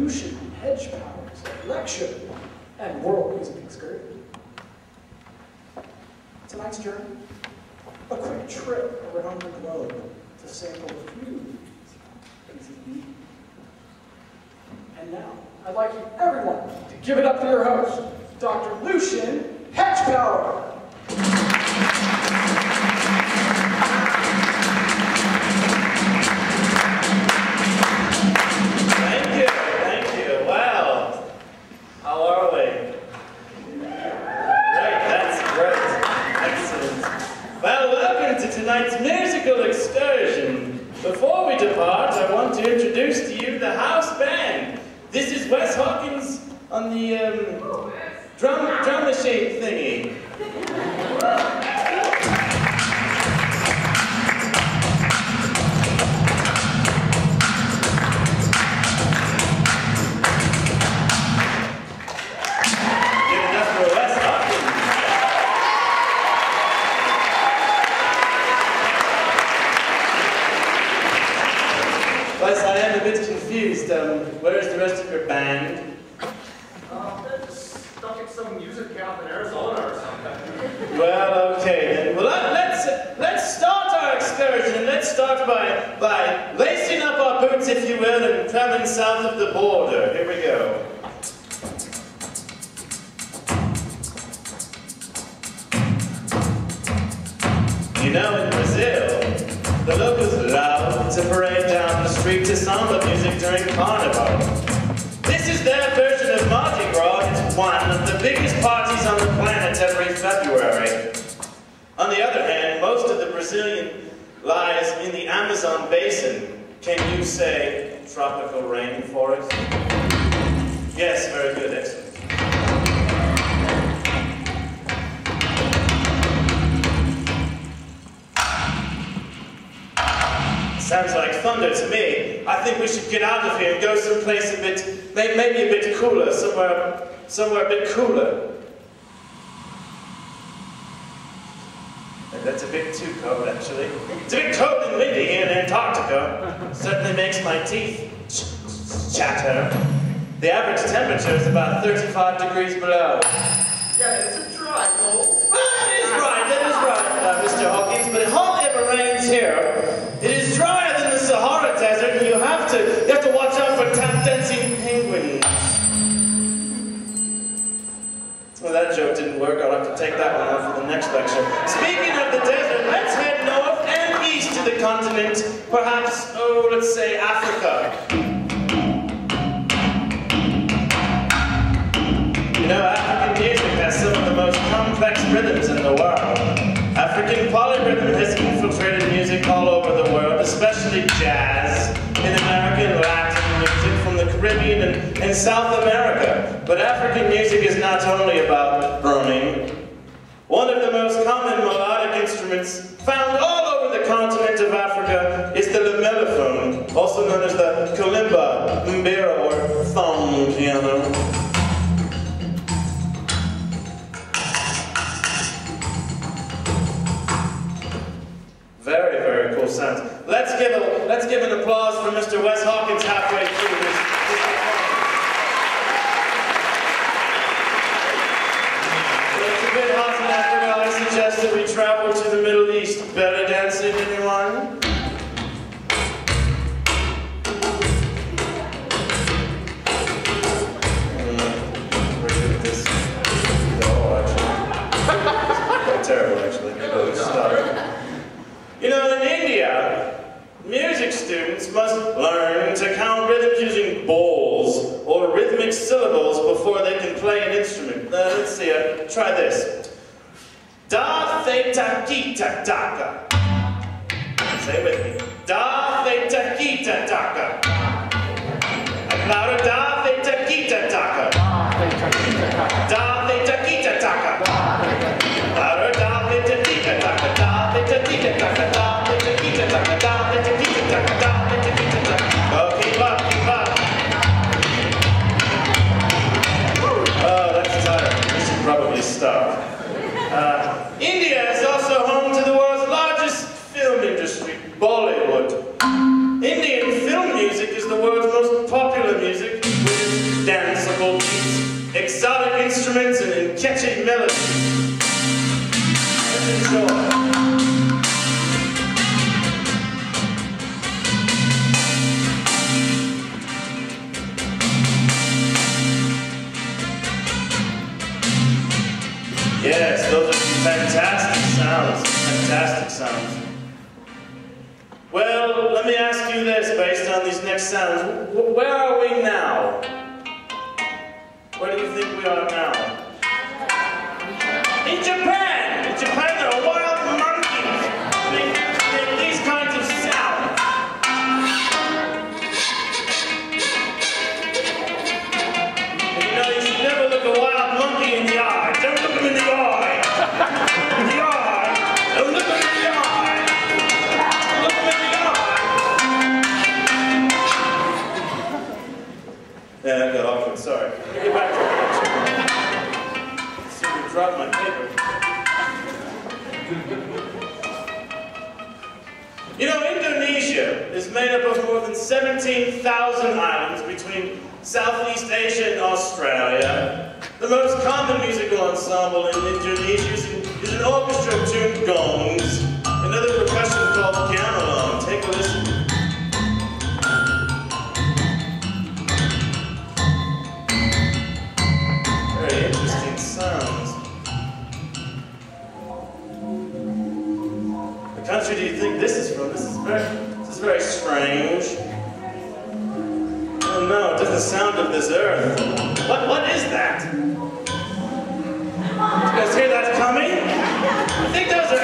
Lucien Hedgepower's lecture and world music excursion. Tonight's journey, a quick trip around the globe to sample a few easy beats. And now, I'd like everyone to give it up for your host, Dr. Lucien Hedgepower. Thank you. Wow. How are we? Great, that's great. Excellent. Well, welcome to tonight's musical excursion. Before we depart, I want to introduce to you the house band. This is Wes Hawkins on the drum machine thingy. Give it up for Wes Hawkins. Wes, I am a bit confused. Where is the rest of your band? They're just stuck at some music camp in Arizona or something. Well, okay then. Well, let's start our excursion, and let's start by lacing up our boots, if you will, and traveling south of the border. Here we go. You know, in Brazil, the locals love to parade down the street to samba music during Carnival. This is their version of Mardi Gras. It's one of the biggest parties on the planet every February. On the other hand, most of the Brazilian lies in the Amazon basin. Can you say tropical rainforest? Yes, very good, excellent. Sounds like thunder to me. I think we should get out of here and go someplace a bit, maybe a bit cooler, somewhere a bit cooler. That's a bit too cold, actually. It's a bit cold and windy here in Antarctica. Certainly makes my teeth chatter. The average temperature is about 35 degrees below. Yeah, it's a dry cold. Well, that is right, Mr. Hawkins, but it hardly ever rains here. It is drier than the Sahara Desert, and you have to watch out for tap-dancing penguins. Well, that joke didn't work. I'll have to take that one off for the next lecture. Speaking of the desert, let's head north and east to the continent. Perhaps, let's say Africa. You know, African music has some of the most complex rhythms in the world. African polyrhythm has infiltrated music all over the world, especially jazz, in American Latin music from the Caribbean and South America. But African music is not only about drumming. One of the most common melodic instruments found all over the continent of Africa is the lamellophone, also known as the kalimba, mbira, or thumb piano. Very, very cool sounds. Let's give an applause for Mr. Wes Hawkins halfway through this. It's a bit hot in Africa. I suggest that we travel to the Middle East. Belly dancing, anyone? We're good at this. No, actually. Quite terrible, actually. Maybe stop. You know, in India, music students must learn to count rhythms using bowls or rhythmic syllables before they can play an instrument. Let's see, try this. Da, theta, kita, taka. Say it with me. Da, theta, kita, taka. And louder, da, theta, kita, taka. Da, theta, kita, taka. Louder, da, theta, kita, taka. Da, theta, kita, taka. Da, theta, kita, taka. Da, theta, kita, taka. Da, theta, kita, taka. Go, keep up, keep up. Oh, that's tired. We should probably stop. India is also home to the world's largest film industry, Bollywood. Indian film music is the world's most popular music, with instruments and catchy melodies. Let's enjoy. Yes, those are some fantastic sounds. Fantastic sounds. Well, let me ask you this based on these next sounds. Where are we now? Where do you think we are now? In Japan! In Japan, there are wild monkeys make these kinds of sounds. And you know, you should never look a wild monkey in the eye. Don't look him in the eye. In the eye. Don't look him in the eye. Look him in the eye. Yeah, that got awkward. Sorry. Let me get back to it. I seem to drop my paper. You know, Indonesia is made up of more than 17,000 islands between Southeast Asia and Australia. The most common musical ensemble in Indonesia is an orchestra of tuned gongs, another percussion called gamelan. Take a listen. Very interesting sounds. What country do you think this is from? This is very strange. Oh no, it doesn't sound of this earth. What is that? You guys hear that coming? I think those are